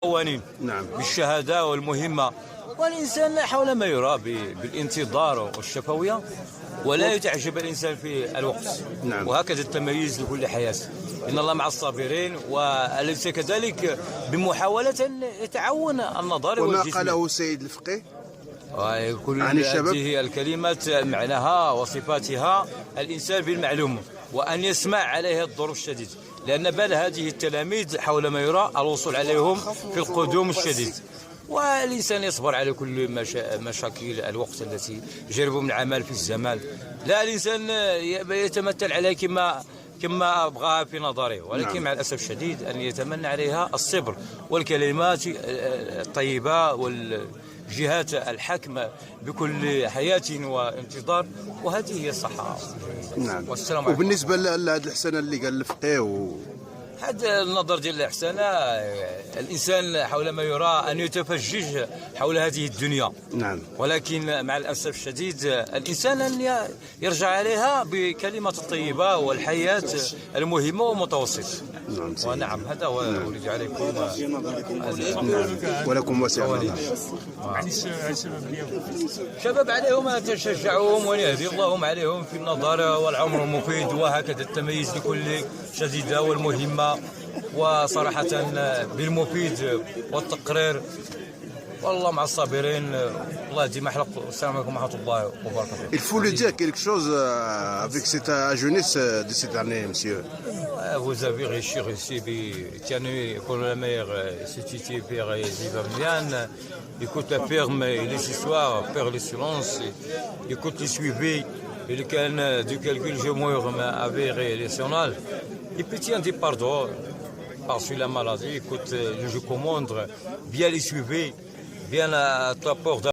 قوانين نعم. بالشهادة والمهمة، والإنسان حول ما يرى بالانتظار والشفوية، ولا يتعجب الإنسان في الوقت. نعم. وهكذا التميز لكل حياة، إن الله مع الصابرين، وليس كذلك بمحاولة أن يتعاون النظر وما والجسم. قاله السيد الفقيه كل عن الشباب؟ هذه الكلمات معناها وصفاتها الإنسان بالمعلوم، وأن يسمع عليها الضر الشديد، لأن بال هذه التلاميذ حول ما يرى الوصول عليهم في القدوم الشديد، والإنسان يصبر على كل مشاكل الوقت التي يجرب من عمل في الزمان. لا، الإنسان يتمثل عليها كما أبغاها في نظره، ولكن نعم. مع الأسف الشديد أن يتمنى عليها الصبر والكلمات الطيبة والجهات الحكمة بكل حياة وانتظار، وهذه هي الصحة. نعم. والسلام عليكم. وبالنسبه لهذه الحسنه اللي قال الفقيه هذا النظر ديال الإحسان، الإنسان حول ما يرى أن يتفجج حول هذه الدنيا. نعم. ولكن مع الأسف الشديد الإنسان أن يرجع عليها بكلمات الطيبة والحياة المهمة ومتوسط. نعم. ونعم، هذا هو أريد عليكم. نعم. ولكم وسع. شباب عليهم أن تشجعوهم وأن يهدي اللهم عليهم في النظر والعمر المفيد، وهكذا التميز لكل شديدة والمهمة، وصراحة بالمفيد والتقرير، والله مع الصابرين. الله يديم حلق. السلام عليكم ورحمة الله وبركاته. Il faut lui dire quelque chose avec cette jeunesse de cette année, monsieur. Vous avez réussi tiens pour la meilleure société pour les Ivoiriens. Écoute la ferme et les histoires, faire le silence, écoute les suivis, et le can du calcul géomètre avéré national. Et puis tiens des pardons parce que la maladie, écoute, je commande bien les suivis, bien à ta porte.